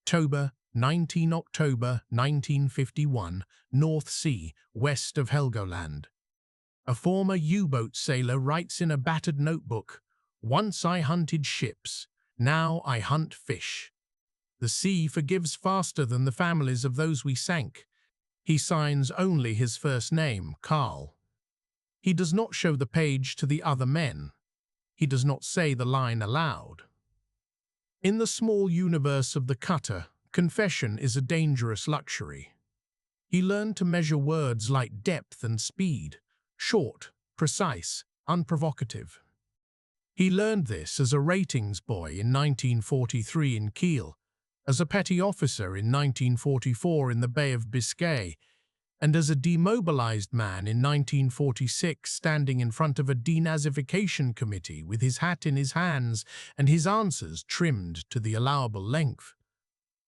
October 1951, North Sea, west of Helgoland. A former U-boat sailor writes in a battered notebook, "Once I hunted ships, now I hunt fish. The sea forgives faster than the families of those we sank." He signs only his first name, Carl. He does not show the page to the other men. He does not say the line aloud. In the small universe of the cutter, confession is a dangerous luxury. He learned to measure words like depth and speed, short, precise, unprovocative. He learned this as a ratings boy in 1943 in Kiel, as a petty officer in 1944 in the Bay of Biscay, and as a demobilized man in 1946 standing in front of a denazification committee with his hat in his hands and his answers trimmed to the allowable length.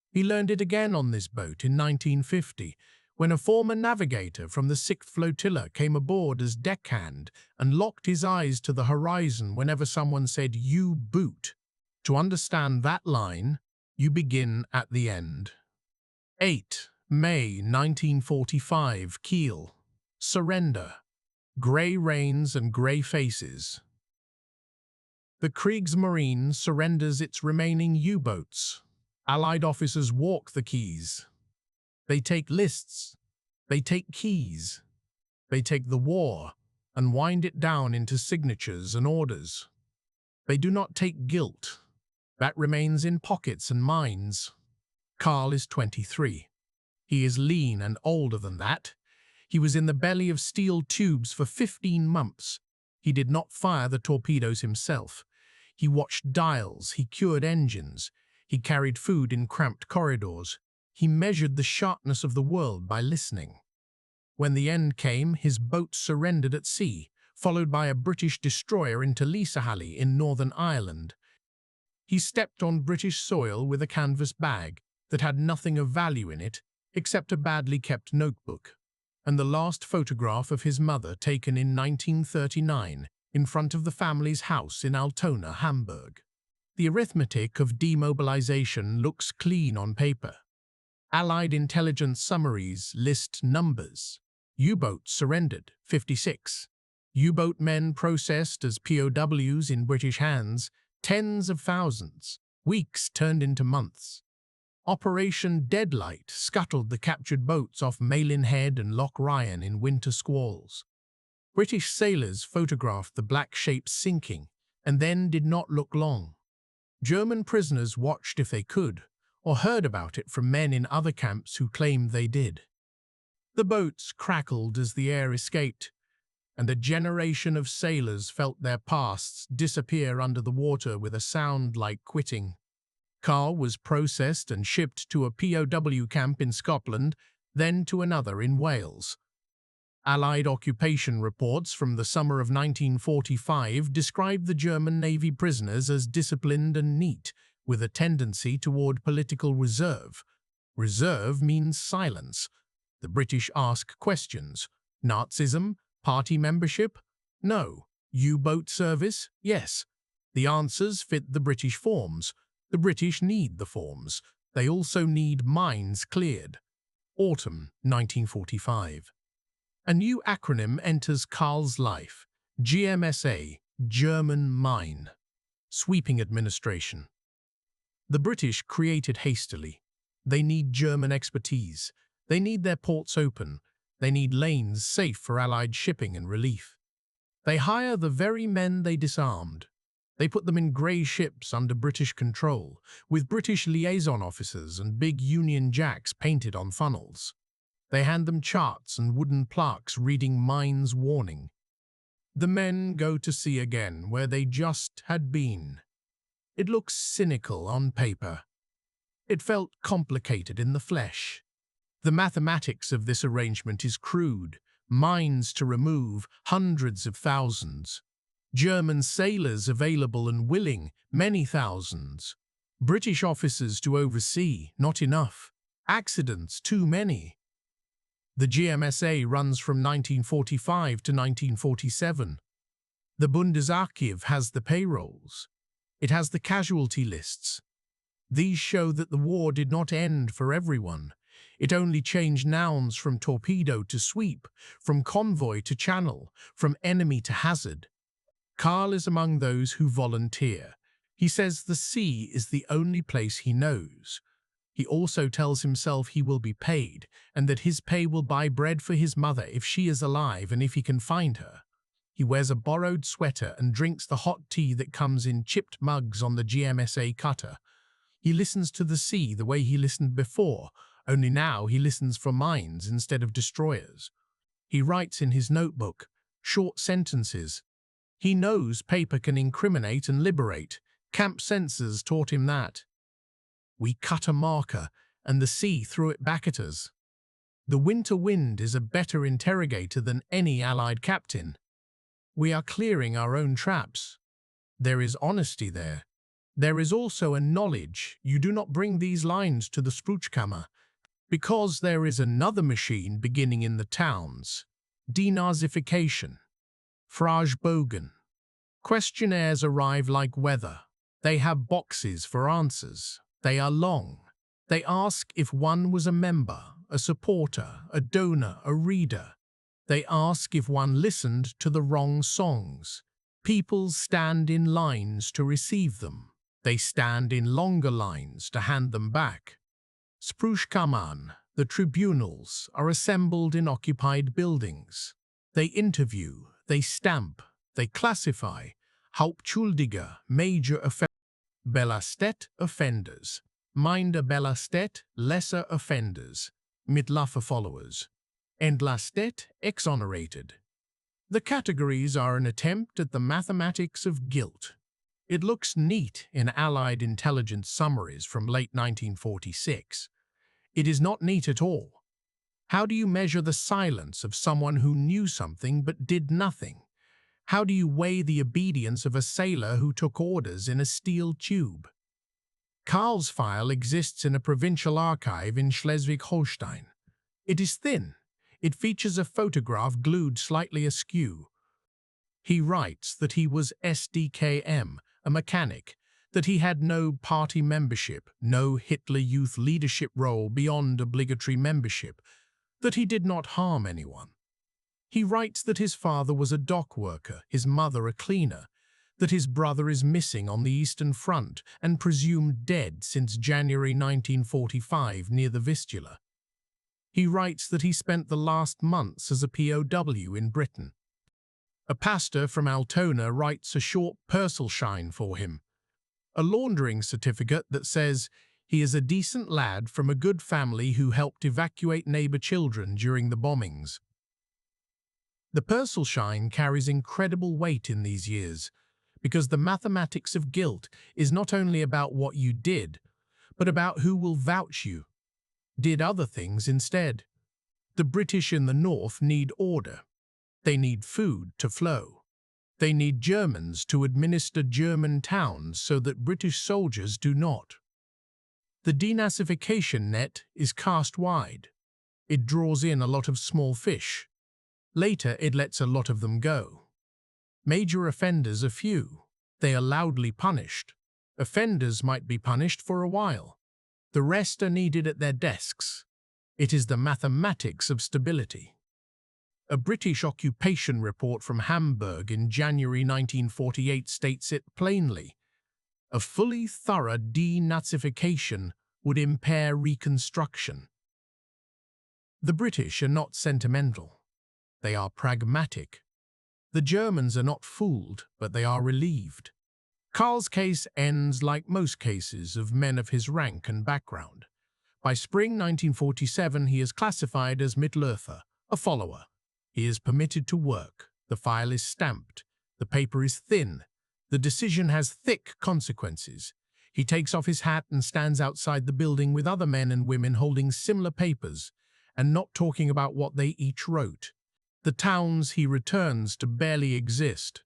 He learned it again on this boat in 1950, when a former navigator from the 6th Flotilla came aboard as deckhand and locked his eyes to the horizon whenever someone said, "You boot." To understand that line, you begin at the end. 8. May 1945, Kiel. Surrender. Grey rains and grey faces. The Kriegsmarine surrenders its remaining U-boats. Allied officers walk the quays. They take lists. They take keys. They take the war and wind it down into signatures and orders. They do not take guilt. That remains in pockets and minds. Carl is 23. He is lean and older than that. He was in the belly of steel tubes for 15 months. He did not fire the torpedoes himself. He watched dials, he cured engines, he carried food in cramped corridors. He measured the sharpness of the world by listening. When the end came, his boat surrendered at sea, followed by a British destroyer into Lisahalli in Northern Ireland. He stepped on British soil with a canvas bag that had nothing of value in it except a badly kept notebook, and the last photograph of his mother taken in 1939 in front of the family's house in Altona, Hamburg. The arithmetic of demobilization looks clean on paper. Allied intelligence summaries list numbers. U-boats surrendered, 56. U-boat men processed as POWs in British hands, tens of thousands. Weeks turned into months. Operation Deadlight scuttled the captured boats off Malin Head and Loch Ryan in winter squalls. British sailors photographed the black shapes sinking and then did not look long. German prisoners watched if they could, or heard about it from men in other camps who claimed they did. The boats crackled as the air escaped, and a generation of sailors felt their pasts disappear under the water with a sound like quitting. Carl was processed and shipped to a POW camp in Scotland, then to another in Wales. Allied occupation reports from the summer of 1945 described the German Navy prisoners as disciplined and neat, with a tendency toward political reserve. Reserve means silence. The British ask questions. Nazism? Party membership? No. U-boat service? Yes. The answers fit the British forms. The British need the forms. They also need minds cleared. Autumn 1945. A new acronym enters Carl's life. GMSA, German Mine. Sweeping administration. The British created hastily. They need German expertise. They need their ports open. They need lanes safe for Allied shipping and relief. They hire the very men they disarmed. They put them in grey ships under British control, with British liaison officers and big Union Jacks painted on funnels. They hand them charts and wooden plaques reading Mine's warning. The men go to sea again where they just had been. It looks cynical on paper. It felt complicated in the flesh. The mathematics of this arrangement is crude. Mines to remove, hundreds of thousands. German sailors available and willing, many thousands. British officers to oversee, not enough. Accidents, too many. The GMSA runs from 1945 to 1947. The Bundesarchiv has the payrolls. It has the casualty lists. These show that the war did not end for everyone. It only changed nouns from torpedo to sweep, from convoy to channel, from enemy to hazard. Carl is among those who volunteer. He says the sea is the only place he knows. He also tells himself he will be paid, and that his pay will buy bread for his mother if she is alive and if he can find her. He wears a borrowed sweater and drinks the hot tea that comes in chipped mugs on the GMSA cutter. He listens to the sea the way he listened before, only now he listens for mines instead of destroyers. He writes in his notebook, short sentences. He knows paper can incriminate and liberate. Camp censors taught him that. We cut a marker, and the sea threw it back at us. The winter wind is a better interrogator than any Allied captain. We are clearing our own traps. There is honesty there. There is also a knowledge you do not bring these lines to the Spruchkammer, because there is another machine beginning in the towns. Denazification. Fragebogen. Questionnaires arrive like weather. They have boxes for answers. They are long. They ask if one was a member, a supporter, a donor, a reader. They ask if one listened to the wrong songs. People stand in lines to receive them. They stand in longer lines to hand them back. Spruchkammern, the tribunals, are assembled in occupied buildings. They interview, they stamp, they classify. Hauptschuldige, major offenders. Belastet, offenders. Minder belastet, lesser offenders. Mitlafer followers. Entlastet, exonerated. The categories are an attempt at the mathematics of guilt. It looks neat in Allied intelligence summaries from late 1946. It is not neat at all. How do you measure the silence of someone who knew something but did nothing? How do you weigh the obedience of a sailor who took orders in a steel tube? Karl's file exists in a provincial archive in Schleswig-Holstein. It is thin. It features a photograph glued slightly askew. He writes that he was SDKM, a mechanic, that he had no party membership, no Hitler Youth leadership role beyond obligatory membership, that he did not harm anyone. He writes that his father was a dock worker, his mother a cleaner, that his brother is missing on the Eastern Front and presumed dead since January 1945 near the Vistula. He writes that he spent the last months as a POW in Britain. A pastor from Altona writes a short Purcellschein for him, a laundering certificate that says he is a decent lad from a good family who helped evacuate neighbor children during the bombings. The Purcellschein carries incredible weight in these years, because the mathematics of guilt is not only about what you did, but about who will vouch you, did other things instead. The British in the north need order. They need food to flow. They need Germans to administer German towns so that British soldiers do not. The denazification net is cast wide. It draws in a lot of small fish. Later, it lets a lot of them go. Major offenders are few. They are loudly punished. Offenders might be punished for a while. The rest are needed at their desks. It is the mathematics of stability. A British occupation report from Hamburg in January 1948 states it plainly. A fully thorough denazification would impair reconstruction. The British are not sentimental. They are pragmatic. The Germans are not fooled, but they are relieved. Karl's case ends like most cases of men of his rank and background. By spring 1947, he is classified as Mitläufer, a follower. He is permitted to work. The file is stamped. The paper is thin. The decision has thick consequences. He takes off his hat and stands outside the building with other men and women holding similar papers and not talking about what they each wrote. The towns he returns to barely exist.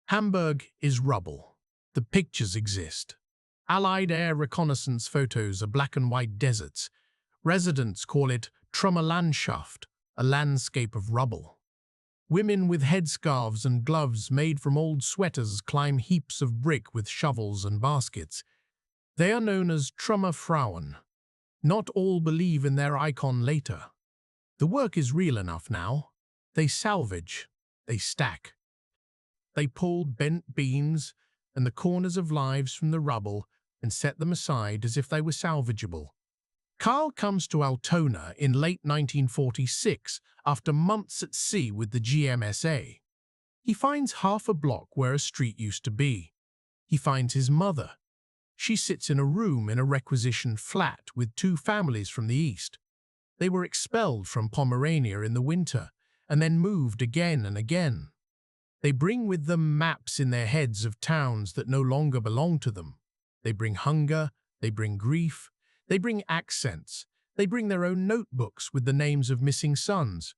Hamburg is rubble. The pictures exist. Allied air reconnaissance photos are black and white deserts. Residents call it Trümmerlandschaft, a landscape of rubble. Women with headscarves and gloves made from old sweaters climb heaps of brick with shovels and baskets. They are known as Trümmerfrauen. Not all believe in their icon later. The work is real enough now. They salvage, they stack. They pull bent beams and the corners of lives from the rubble and set them aside as if they were salvageable. Carl comes to Altona in late 1946 after months at sea with the GMSA. He finds half a block where a street used to be. He finds his mother. She sits in a room in a requisitioned flat with two families from the east. They were expelled from Pomerania in the winter and then moved again and again. They bring with them maps in their heads of towns that no longer belong to them. They bring hunger, they bring grief, they bring accents, they bring their own notebooks with the names of missing sons.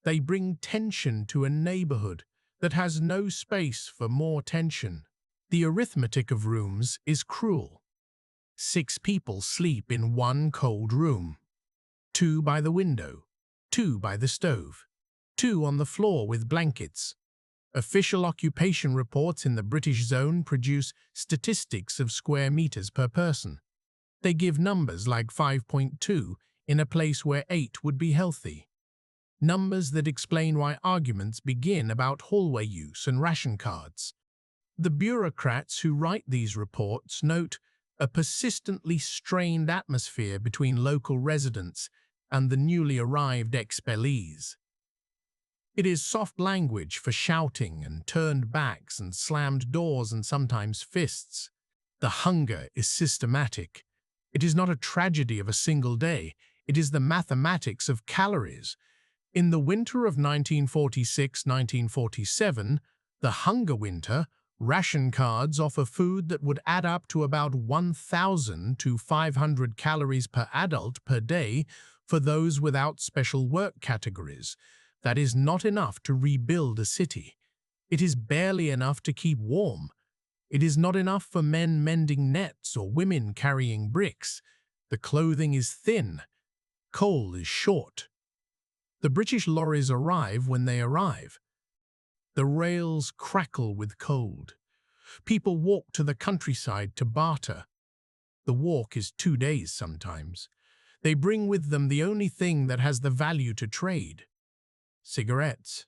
They bring tension to a neighborhood that has no space for more tension. The arithmetic of rooms is cruel. 6 people sleep in one cold room. 2 by the window, 2 by the stove, 2 on the floor with blankets. Official occupation reports in the British zone produce statistics of square meters per person. They give numbers like 5.2 in a place where 8 would be healthy. Numbers that explain why arguments begin about hallway use and ration cards. The bureaucrats who write these reports note a persistently strained atmosphere between local residents and the newly arrived expellees. It is soft language for shouting and turned backs and slammed doors and sometimes fists. The hunger is systematic. It is not a tragedy of a single day. It is the mathematics of calories. In the winter of 1946-1947, the hunger winter, ration cards offer food that would add up to about 1,000 to 500 calories per adult per day for those without special work categories. That is not enough to rebuild a city. It is barely enough to keep warm. It is not enough for men mending nets or women carrying bricks. The clothing is thin. Coal is short. The British lorries arrive when they arrive. The rails crackle with cold. People walk to the countryside to barter. The walk is 2 days sometimes. They bring with them the only thing that has the value to trade: cigarettes.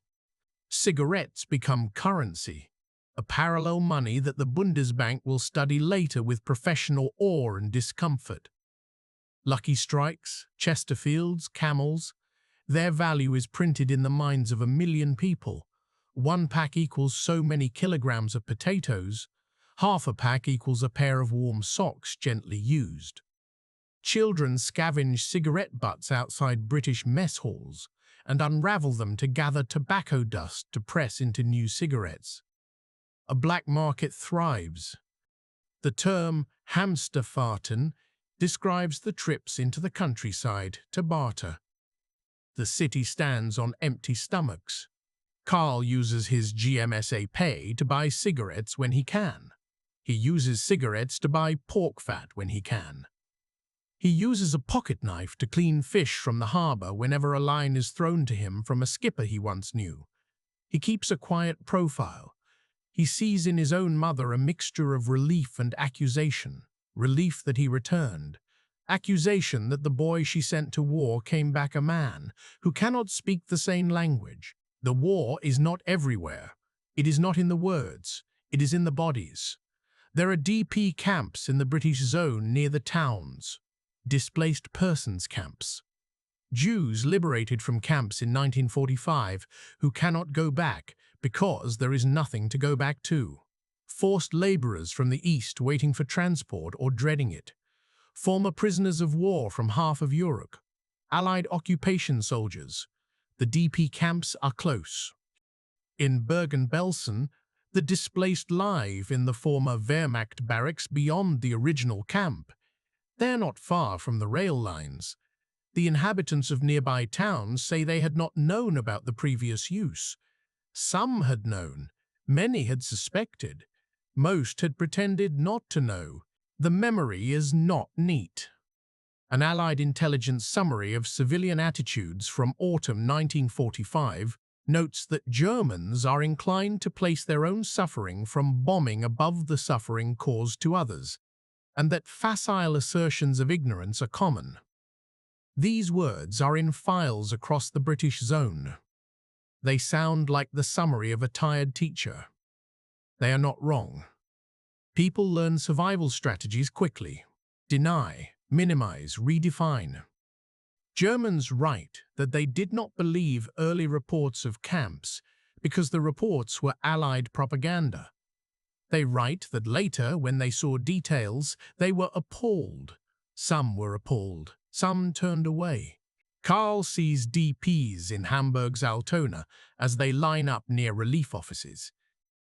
Cigarettes become currency, a parallel money that the Bundesbank will study later with professional awe and discomfort. Lucky Strikes, Chesterfields, Camels, their value is printed in the minds of 1 million people. 1 pack equals so many kilograms of potatoes. Half a pack equals a pair of warm socks gently used. Children scavenge cigarette butts outside British mess halls and unravel them to gather tobacco dust to press into new cigarettes. A black market thrives. The term Hamsterfahrten describes the trips into the countryside to barter. The city stands on empty stomachs. Carl uses his GMSA pay to buy cigarettes when he can. He uses cigarettes to buy pork fat when he can. He uses a pocket knife to clean fish from the harbour whenever a line is thrown to him from a skipper he once knew. He keeps a quiet profile. He sees in his own mother a mixture of relief and accusation. Relief that he returned. Accusation that the boy she sent to war came back a man who cannot speak the same language. The war is not everywhere. It is not in the words. It is in the bodies. There are DP camps in the British zone near the towns. Displaced persons camps. Jews liberated from camps in 1945 who cannot go back because there is nothing to go back to. Forced laborers from the East waiting for transport or dreading it. Former prisoners of war from half of Europe. Allied occupation soldiers. The DP camps are close. In Bergen-Belsen, the displaced live in the former Wehrmacht barracks beyond the original camp. They are not far from the rail lines. The inhabitants of nearby towns say they had not known about the previous use. Some had known. Many had suspected. Most had pretended not to know. The memory is not neat. An Allied intelligence summary of civilian attitudes from autumn 1945 notes that Germans are inclined to place their own suffering from bombing above the suffering caused to others. and that facile assertions of ignorance are common. These words are in files across the British zone. They sound like the summary of a tired teacher. They are not wrong. People learn survival strategies quickly. Deny, minimize, redefine. Germans write that they did not believe early reports of camps because the reports were Allied propaganda. They write that later, when they saw details, they were appalled. Some were appalled, some turned away. Karl sees DPs in Hamburg's Altona as they line up near relief offices.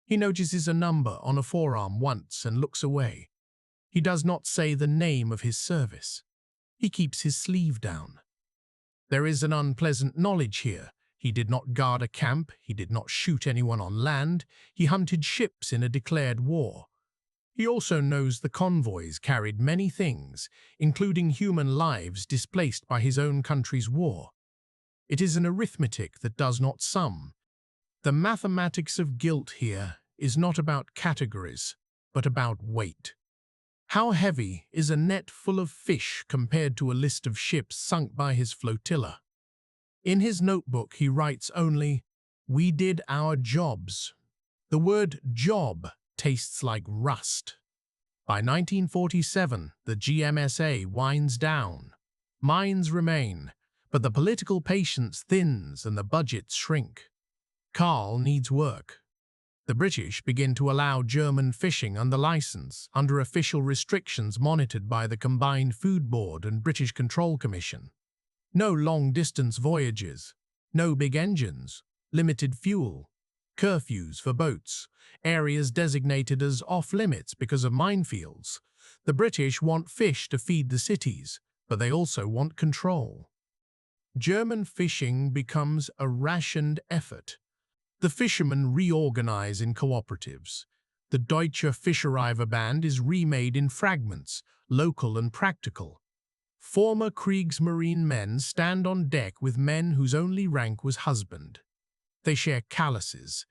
He notices a number on a forearm once and looks away. He does not say the name of his service. He keeps his sleeve down. There is an unpleasant knowledge here. He did not guard a camp, he did not shoot anyone on land, he hunted ships in a declared war. He also knows the convoys carried many things, including human lives displaced by his own country's war. It is an arithmetic that does not sum. The mathematics of guilt here is not about categories, but about weight. How heavy is a net full of fish compared to a list of ships sunk by his flotilla? In his notebook, he writes only, "We did our jobs." The word job tastes like rust. By 1947, the GMSA winds down. Mines remain, but the political patience thins and the budgets shrink. Karl needs work. The British begin to allow German fishing under license, under official restrictions monitored by the Combined Food Board and British Control Commission. No long-distance voyages, no big engines, limited fuel, curfews for boats, areas designated as off-limits because of minefields. The British want fish to feed the cities, but they also want control. German fishing becomes a rationed effort. The fishermen reorganize in cooperatives. The Deutsche Fischereiverband is remade in fragments, local and practical. Former Kriegsmarine men stand on deck with men whose only rank was husband. They share callouses.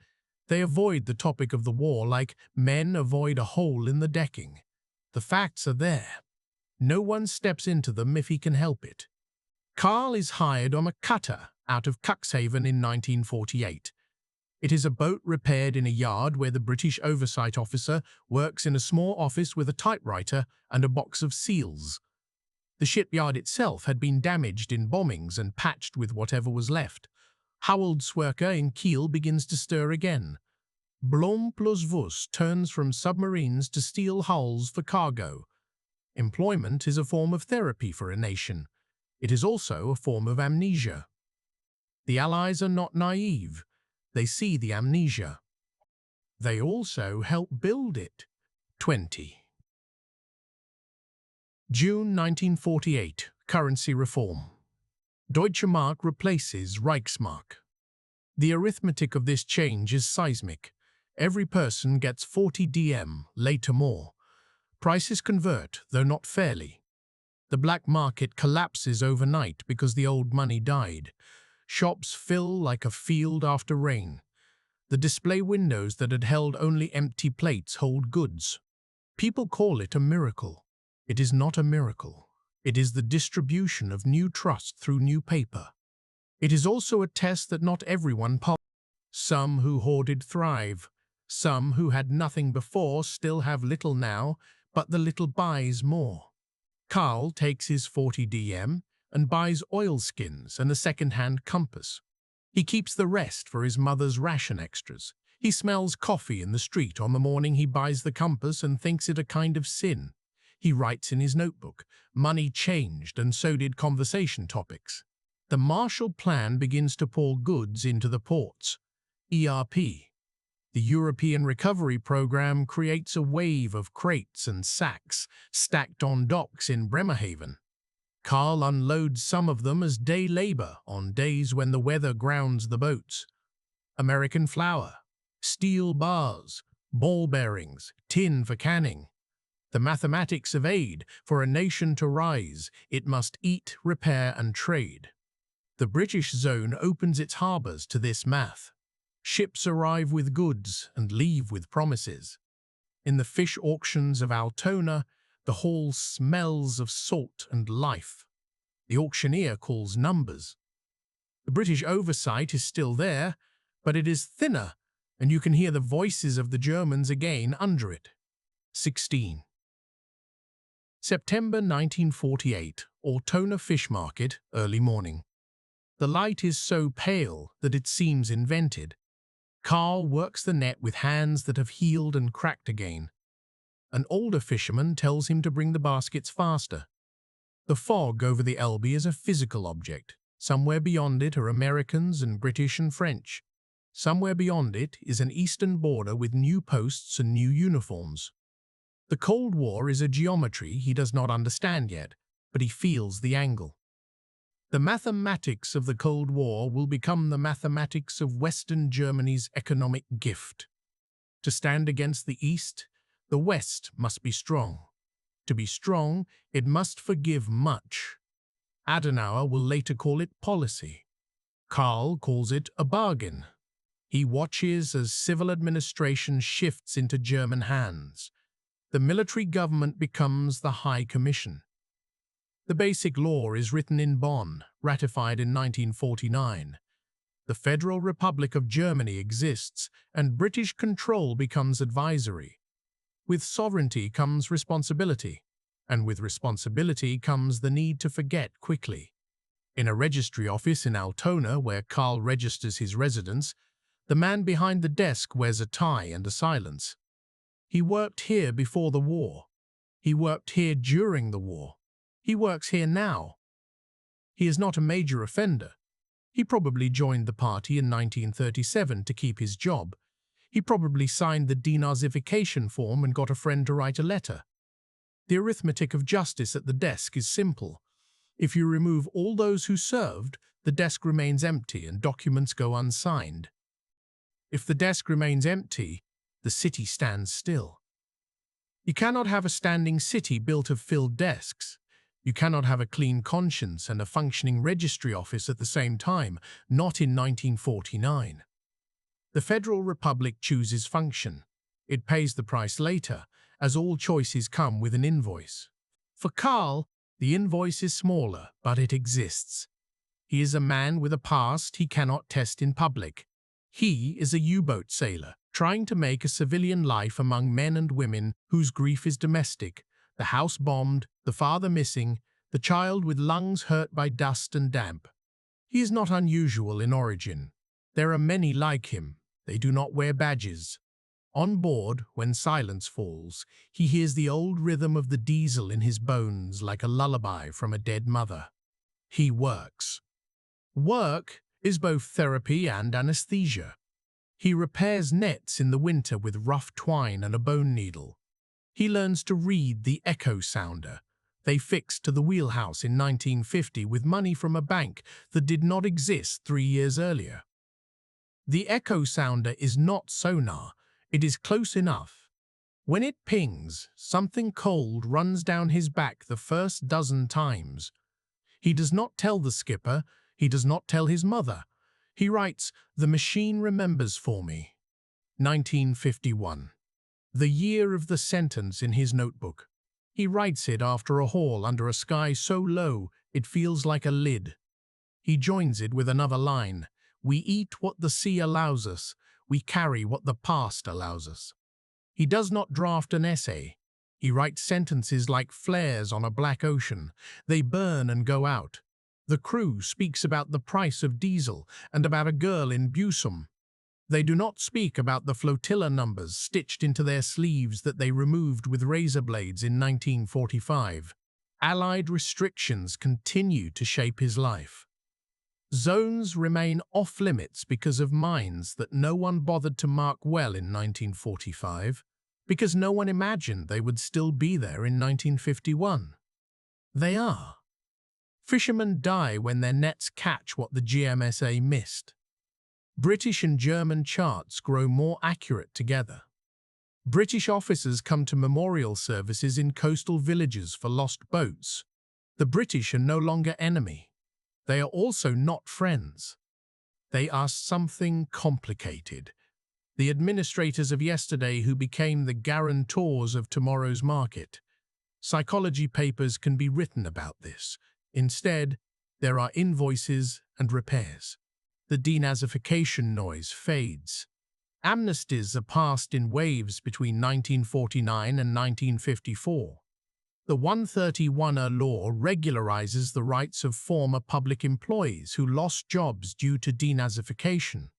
They avoid the topic of the war like men avoid a hole in the decking. The facts are there. No one steps into them if he can help it. Karl is hired on a cutter out of Cuxhaven in 1948. It is a boat repaired in a yard where the British oversight officer works in a small office with a typewriter and a box of seals. The shipyard itself had been damaged in bombings and patched with whatever was left. Howeldswerke in Kiel begins to stir again. Blom plus Vus turns from submarines to steel hulls for cargo. Employment is a form of therapy for a nation. It is also a form of amnesia. The Allies are not naive. They see the amnesia. They also help build it. 20. June 1948. Currency reform. Deutsche Mark replaces Reichsmark. The arithmetic of this change is seismic. Every person gets 40 DM, later more. Prices convert, though not fairly. The black market collapses overnight because the old money died. Shops fill like a field after rain. The display windows that had held only empty plates hold goods. People call it a miracle. It is not a miracle. It is the distribution of new trust through new paper. It is also a test that not everyone passes. Some who hoarded thrive. Some who had nothing before still have little now, but the little buys more. Karl takes his 40 DM and buys oilskins and a second-hand compass. He keeps the rest for his mother's ration extras. He smells coffee in the street on the morning he buys the compass and thinks it a kind of sin. He writes in his notebook, money changed and so did conversation topics. The Marshall Plan begins to pour goods into the ports. ERP. The European Recovery Program creates a wave of crates and sacks stacked on docks in Bremerhaven. Karl unloads some of them as day labor on days when the weather grounds the boats. American flour, steel bars, ball bearings, tin for canning. The mathematics of aid. For a nation to rise, it must eat, repair and trade. The British zone opens its harbours to this math. Ships arrive with goods and leave with promises. In the fish auctions of Altona, The hall smells of salt and life. The auctioneer calls numbers. The British oversight is still there, but it is thinner, and you can hear the voices of the Germans again under it. 16. September 1948, Ortona Fish Market, early morning. The light is so pale that it seems invented. Carl works the net with hands that have healed and cracked again. An older fisherman tells him to bring the baskets faster. The fog over the Elbe is a physical object. Somewhere beyond it are Americans and British and French. Somewhere beyond it is an eastern border with new posts and new uniforms. The Cold War is a geometry he does not understand yet, but he feels the angle. The mathematics of the Cold War will become the mathematics of Western Germany's economic gift. To stand against the East, the West must be strong. To be strong, it must forgive much. Adenauer will later call it policy. Karl calls it a bargain. He watches as civil administration shifts into German hands. The military government becomes the High Commission. The Basic Law is written in Bonn, ratified in 1949. The Federal Republic of Germany exists, and British control becomes advisory. With sovereignty comes responsibility, and with responsibility comes the need to forget quickly. In a registry office in Altona, where Karl registers his residence, the man behind the desk wears a tie and a silence. He worked here before the war. He worked here during the war. He works here now. He is not a major offender. He probably joined the party in 1937 to keep his job. He probably signed the denazification form and got a friend to write a letter. The arithmetic of justice at the desk is simple. If you remove all those who served, the desk remains empty and documents go unsigned. If the desk remains empty, the city stands still. You cannot have a standing city built of filled desks. You cannot have a clean conscience and a functioning registry office at the same time, not in 1949. The Federal Republic chooses function. It pays the price later, as all choices come with an invoice. For Karl, the invoice is smaller, but it exists. He is a man with a past he cannot test in public. He is a U-boat sailor, trying to make a civilian life among men and women whose grief is domestic, the house bombed, the father missing, the child with lungs hurt by dust and damp. He is not unusual in origin. There are many like him. They do not wear badges. On board, when silence falls, he hears the old rhythm of the diesel in his bones like a lullaby from a dead mother. He works. Work is both therapy and anesthesia. He repairs nets in the winter with rough twine and a bone needle. He learns to read the echo sounder they fixed to the wheelhouse in 1950 with money from a bank that did not exist 3 years earlier. The echo sounder is not sonar. It is close enough. When it pings, something cold runs down his back the first dozen times. He does not tell the skipper. He does not tell his mother. He writes, "The machine remembers for me." 1951. The year of the sentence in his notebook. He writes it after a haul under a sky so low it feels like a lid. He joins it with another line. "We eat what the sea allows us. We carry what the past allows us." He does not draft an essay. He writes sentences like flares on a black ocean. They burn and go out. The crew speaks about the price of diesel and about a girl in Busum. They do not speak about the flotilla numbers stitched into their sleeves that they removed with razor blades in 1945. Allied restrictions continue to shape his life. Zones remain off-limits because of mines that no one bothered to mark well in 1945, because no one imagined they would still be there in 1951. They are. Fishermen die when their nets catch what the GMSA missed. British and German charts grow more accurate together. British officers come to memorial services in coastal villages for lost boats. The British are no longer enemy. They are also not friends. They are something complicated. The administrators of yesterday who became the guarantors of tomorrow's market. Psychology papers can be written about this. Instead, there are invoices and repairs. The denazification noise fades. Amnesties are passed in waves between 1949 and 1954. The 131er law regularizes the rights of former public employees who lost jobs due to denazification.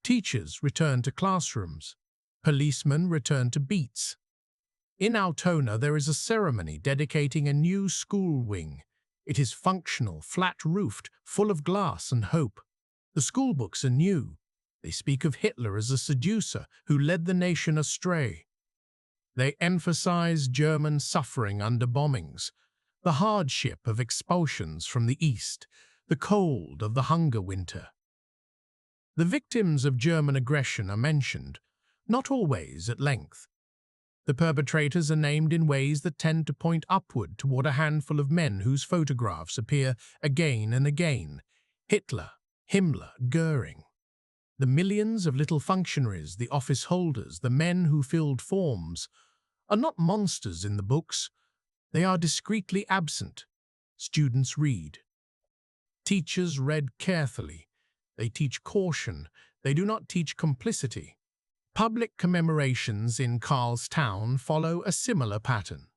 Teachers return to classrooms. Policemen return to beats. In Altona, there is a ceremony dedicating a new school wing. It is functional, flat-roofed, full of glass and hope. The school books are new. They speak of Hitler as a seducer who led the nation astray. They emphasize German suffering under bombings, the hardship of expulsions from the East, the cold of the hunger winter. The victims of German aggression are mentioned, not always at length. The perpetrators are named in ways that tend to point upward toward a handful of men whose photographs appear again and again: Hitler, Himmler, Goering. The millions of little functionaries, the office holders, the men who filled forms, are not monsters in the books. They are discreetly absent. Students read. Teachers read carefully. They teach caution. They do not teach complicity. Public commemorations in Karlstown follow a similar pattern.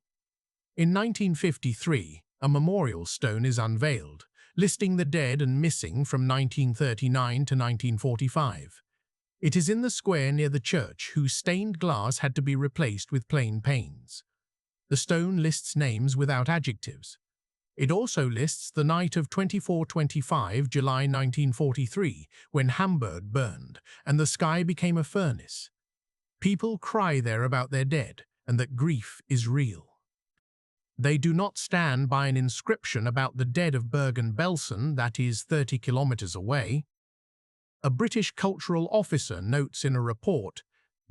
In 1953, a memorial stone is unveiled, listing the dead and missing from 1939 to 1945. It is in the square near the church, whose stained glass had to be replaced with plain panes. The stone lists names without adjectives. It also lists the night of 24-25 July 1943, when Hamburg burned and the sky became a furnace. People cry there about their dead and that grief is real. They do not stand by an inscription about the dead of Bergen-Belsen that is 30 kilometers away. A British cultural officer notes in a report,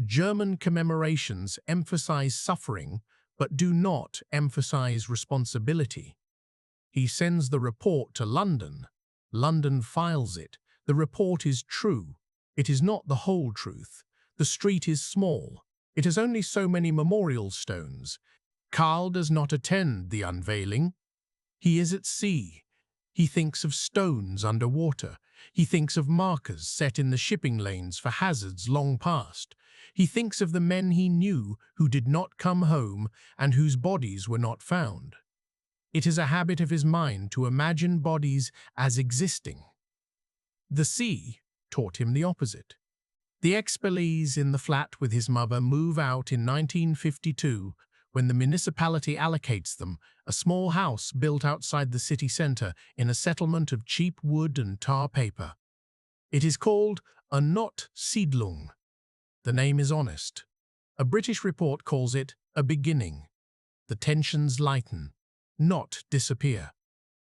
German commemorations emphasize suffering but do not emphasize responsibility. He sends the report to London. London files it. The report is true. It is not the whole truth. The street is small. It has only so many memorial stones. Karl does not attend the unveiling. He is at sea. He thinks of stones underwater. He thinks of markers set in the shipping lanes for hazards long past. He thinks of the men he knew who did not come home and whose bodies were not found. It is a habit of his mind to imagine bodies as existing. The sea taught him the opposite. The expellees in the flat with his mother move out in 1952 when the municipality allocates them a small house built outside the city centre in a settlement of cheap wood and tar paper. It is called a Not-Siedlung. The name is honest. A British report calls it a beginning. The tensions lighten, not disappear.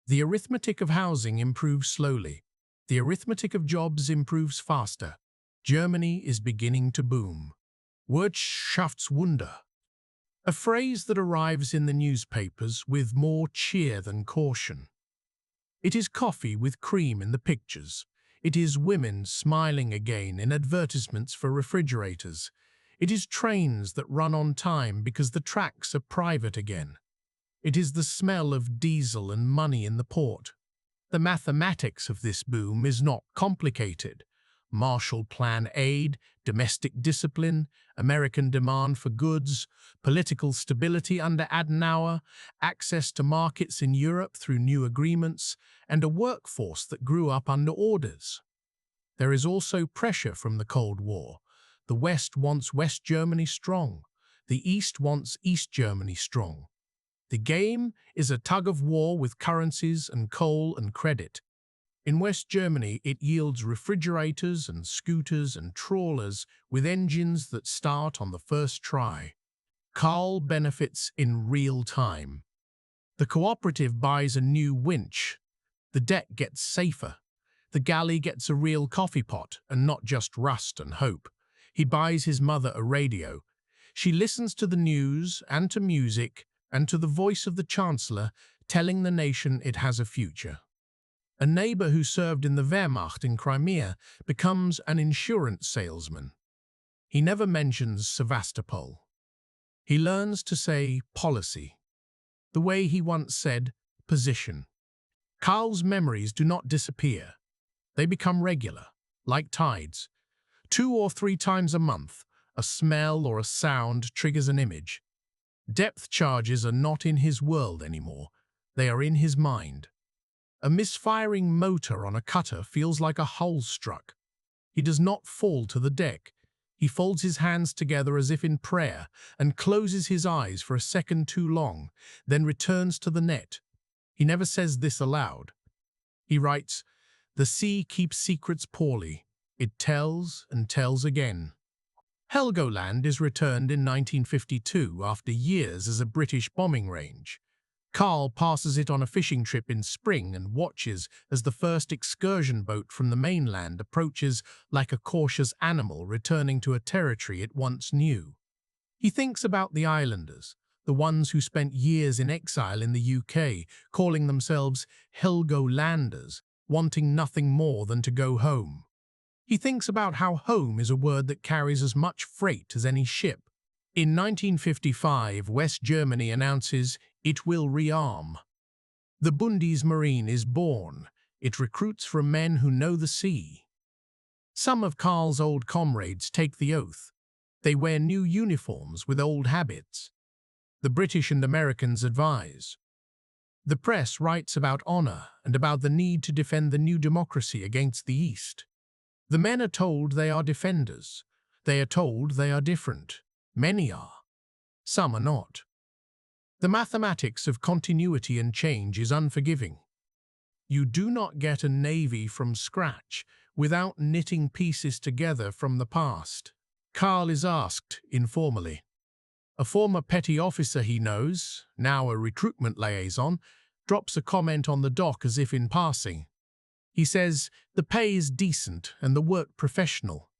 The arithmetic of housing improves slowly. The arithmetic of jobs improves faster. Germany is beginning to boom. Wirtschaftswunder. A phrase that arrives in the newspapers with more cheer than caution. It is coffee with cream in the pictures. It is women smiling again in advertisements for refrigerators. It is trains that run on time because the tracks are private again. It is the smell of diesel and money in the port. The mathematics of this boom is not complicated. Marshall Plan aid, domestic discipline, American demand for goods, political stability under Adenauer, access to markets in Europe through new agreements, and a workforce that grew up under orders. There is also pressure from the Cold War. The West wants West Germany strong. The East wants East Germany strong. The game is a tug-of-war with currencies and coal and credit. In West Germany, it yields refrigerators and scooters and trawlers with engines that start on the first try. Karl benefits in real time. The cooperative buys a new winch. The deck gets safer. The galley gets a real coffee pot and not just rust and hope. He buys his mother a radio. She listens to the news and to music and to the voice of the Chancellor telling the nation it has a future. A neighbor who served in the Wehrmacht in Crimea becomes an insurance salesman. He never mentions Sevastopol. He learns to say policy. The way he once said, position. Carl's memories do not disappear. They become regular, like tides. 2 or 3 times a month, a smell or a sound triggers an image. Depth charges are not in his world anymore. They are in his mind. A misfiring motor on a cutter feels like a hull struck. He does not fall to the deck. He folds his hands together as if in prayer and closes his eyes for a second too long, then returns to the net. He never says this aloud. He writes, "The sea keeps secrets poorly. It tells and tells again." Helgoland is returned in 1952 after years as a British bombing range. Carl passes it on a fishing trip in spring and watches as the first excursion boat from the mainland approaches like a cautious animal returning to a territory it once knew. He thinks about the islanders, the ones who spent years in exile in the UK, calling themselves Helgolanders, wanting nothing more than to go home. He thinks about how home is a word that carries as much freight as any ship. In 1955, West Germany announces it will rearm. The Bundesmarine is born. It recruits from men who know the sea. Some of Carl's old comrades take the oath. They wear new uniforms with old habits. The British and Americans advise. The press writes about honor and about the need to defend the new democracy against the East. The men are told they are defenders. They are told they are different. Many are. Some are not. The mathematics of continuity and change is unforgiving. You do not get a navy from scratch without knitting pieces together from the past. Carl is asked, informally. A former petty officer he knows, now a recruitment liaison, drops a comment on the dock as if in passing. He says, the pay is decent and the work professional.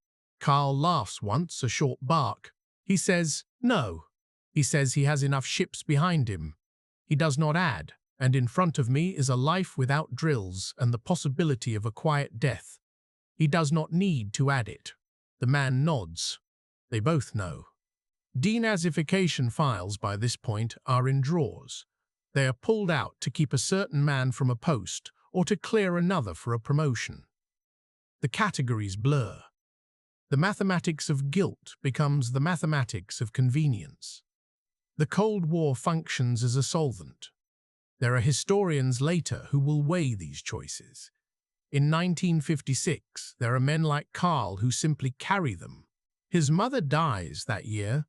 Carl laughs once, a short bark. He says, no. He says he has enough ships behind him. He does not add, and in front of me is a life without drills and the possibility of a quiet death. He does not need to add it. The man nods. They both know. Denazification files by this point are in drawers. They are pulled out to keep a certain man from a post or to clear another for a promotion. The categories blur. The mathematics of guilt becomes the mathematics of convenience. The Cold War functions as a solvent. There are historians later who will weigh these choices. In 1956, there are men like Carl who simply carry them. His mother dies that year.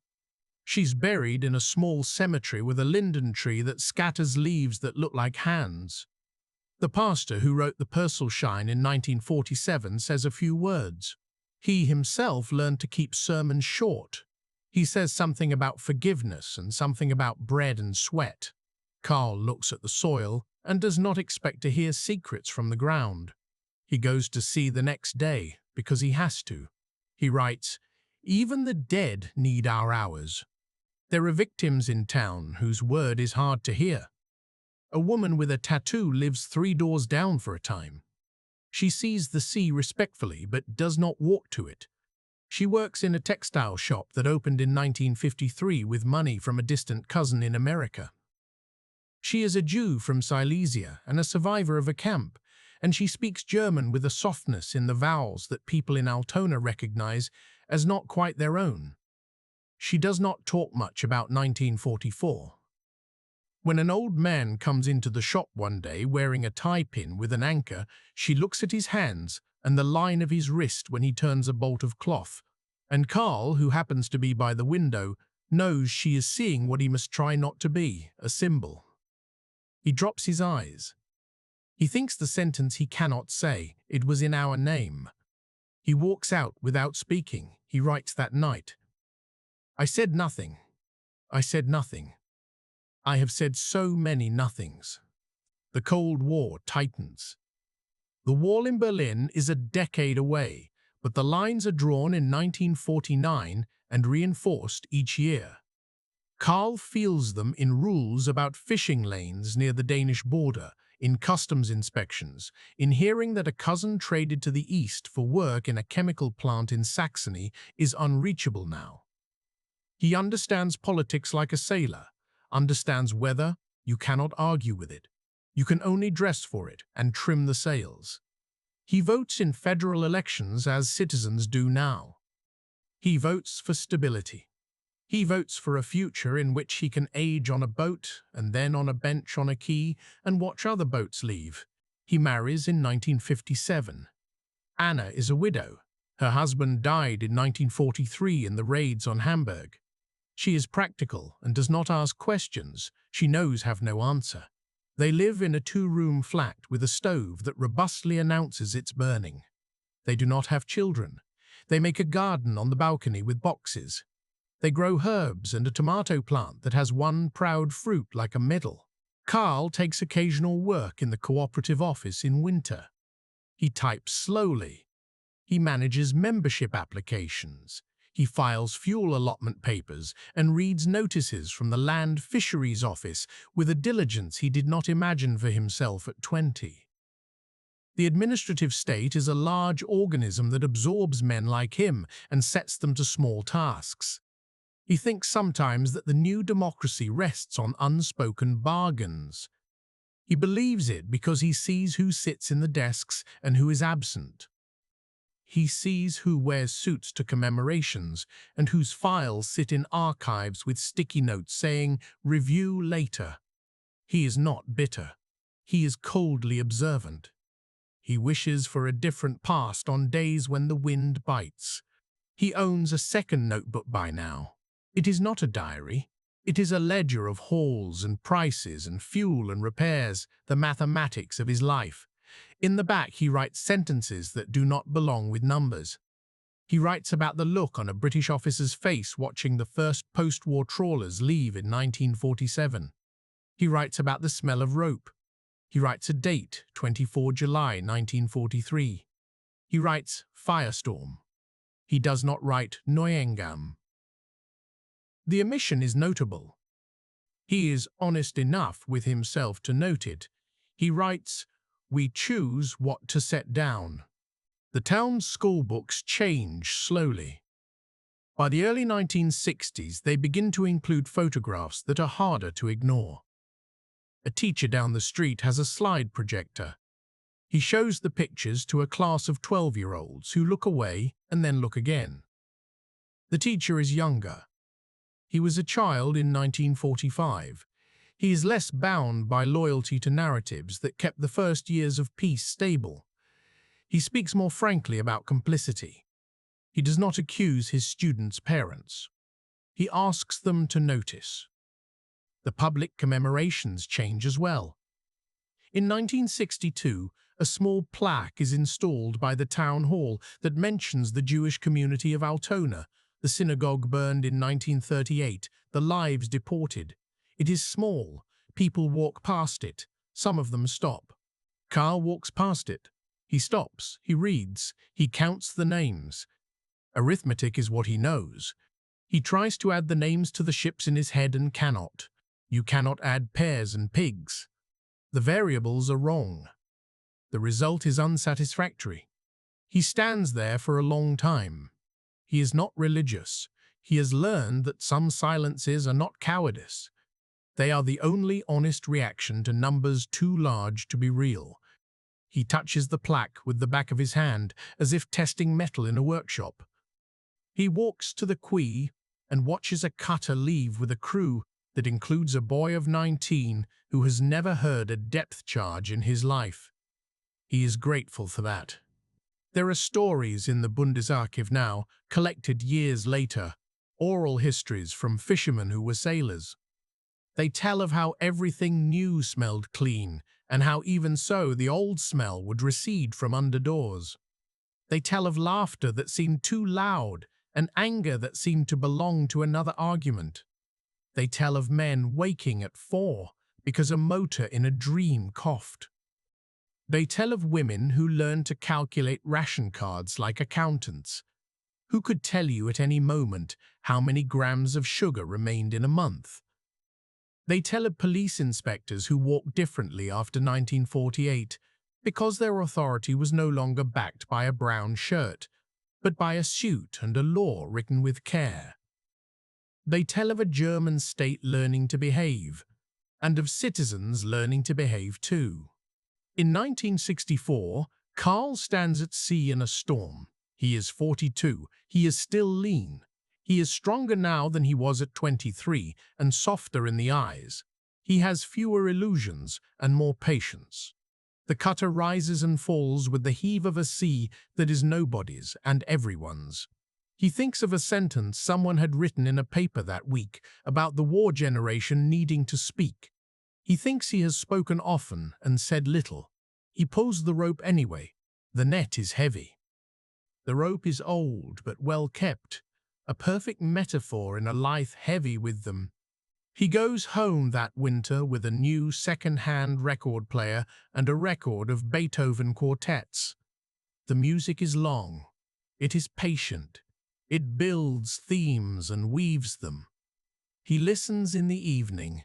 She's buried in a small cemetery with a linden tree that scatters leaves that look like hands. The pastor who wrote the Purcellshine in 1947 says a few words. He himself learned to keep sermons short. He says something about forgiveness and something about bread and sweat. Carl looks at the soil and does not expect to hear secrets from the ground. He goes to sea the next day because he has to. He writes, even the dead need our hours. There are victims in town whose word is hard to hear. A woman with a tattoo lives 3 doors down for a time. She sees the sea respectfully but does not walk to it. She works in a textile shop that opened in 1953 with money from a distant cousin in America. She is a Jew from Silesia and a survivor of a camp, and she speaks German with a softness in the vowels that people in Altona recognize as not quite their own. She does not talk much about 1944. When an old man comes into the shop one day wearing a tie pin with an anchor, she looks at his hands and the line of his wrist when he turns a bolt of cloth, and Carl, who happens to be by the window, knows she is seeing what he must try not to be, a symbol. He drops his eyes. He thinks the sentence he cannot say, it was in our name. He walks out without speaking. He writes that night. I said nothing. I said nothing. I have said so many nothings. The Cold War tightens. The wall in Berlin is a decade away, but the lines are drawn in 1949 and reinforced each year. Carl feels them in rules about fishing lanes near the Danish border, in customs inspections, in hearing that a cousin traded to the east for work in a chemical plant in Saxony is unreachable now. He understands politics like a sailor, understands weather, You cannot argue with it. You can only dress for it and trim the sails. He votes in federal elections as citizens do now. He votes for stability. He votes for a future in which he can age on a boat and then on a bench on a quay and watch other boats leave. He marries in 1957. Anna is a widow. Her husband died in 1943 in the raids on Hamburg. She is practical and does not ask questions she knows have no answer. They live in a two-room flat with a stove that robustly announces it's burning. They do not have children. They make a garden on the balcony with boxes. They grow herbs and a tomato plant that has one proud fruit like a medal. Carl takes occasional work in the cooperative office in winter. He types slowly. He manages membership applications. He files fuel allotment papers and reads notices from the Land Fisheries Office with a diligence he did not imagine for himself at 20. The administrative state is a large organism that absorbs men like him and sets them to small tasks. He thinks sometimes that the new democracy rests on unspoken bargains. He believes it because he sees who sits in the desks and who is absent. He sees who wears suits to commemorations and whose files sit in archives with sticky notes saying, "Review later." He is not bitter. He is coldly observant. He wishes for a different past on days when the wind bites. He owns a second notebook by now. It is not a diary. It is a ledger of hauls and prices and fuel and repairs, the mathematics of his life. In the back, he writes sentences that do not belong with numbers. He writes about the look on a British officer's face watching the first post-war trawlers leave in 1947. He writes about the smell of rope. He writes a date, 24 July 1943. He writes firestorm. He does not write Neuengamme. The omission is notable. He is honest enough with himself to note it. He writes, "We choose what to set down." The town's school books change slowly. By the early 1960s, they begin to include photographs that are harder to ignore. A teacher down the street has a slide projector. He shows the pictures to a class of 12-year-olds who look away and then look again. The teacher is younger. He was a child in 1945. He is less bound by loyalty to narratives that kept the first years of peace stable. He speaks more frankly about complicity. He does not accuse his students' parents. He asks them to notice. The public commemorations change as well. In 1962, a small plaque is installed by the town hall that mentions the Jewish community of Altona, the synagogue burned in 1938, the lives deported. It is small. People walk past it. Some of them stop. Carl walks past it. He stops. He reads. He counts the names. Arithmetic is what he knows. He tries to add the names to the ships in his head and cannot. You cannot add pears and pigs. The variables are wrong. The result is unsatisfactory. He stands there for a long time. He is not religious. He has learned that some silences are not cowardice. They are the only honest reaction to numbers too large to be real. He touches the plaque with the back of his hand, as if testing metal in a workshop. He walks to the quay and watches a cutter leave with a crew that includes a boy of 19 who has never heard a depth charge in his life. He is grateful for that. There are stories in the Bundesarchiv now, collected years later, oral histories from fishermen who were sailors. They tell of how everything new smelled clean, and how even so the old smell would recede from under doors. They tell of laughter that seemed too loud, and anger that seemed to belong to another argument. They tell of men waking at 4 because a motor in a dream coughed. They tell of women who learned to calculate ration cards like accountants, who could tell you at any moment how many grams of sugar remained in a month. They tell of police inspectors who walked differently after 1948 because their authority was no longer backed by a brown shirt, but by a suit and a law written with care. They tell of a German state learning to behave, and of citizens learning to behave too. In 1964, Carl stands at sea in a storm. He is 42. He is still lean. He is stronger now than he was at 23 and softer in the eyes. He has fewer illusions and more patience. The cutter rises and falls with the heave of a sea that is nobody's and everyone's. He thinks of a sentence someone had written in a paper that week about the war generation needing to speak. He thinks he has spoken often and said little. He pulls the rope anyway. The net is heavy. The rope is old but well kept, a perfect metaphor in a life heavy with them. He goes home that winter with a new second-hand record player and a record of Beethoven quartets. The music is long. It is patient. It builds themes and weaves them. He listens in the evening,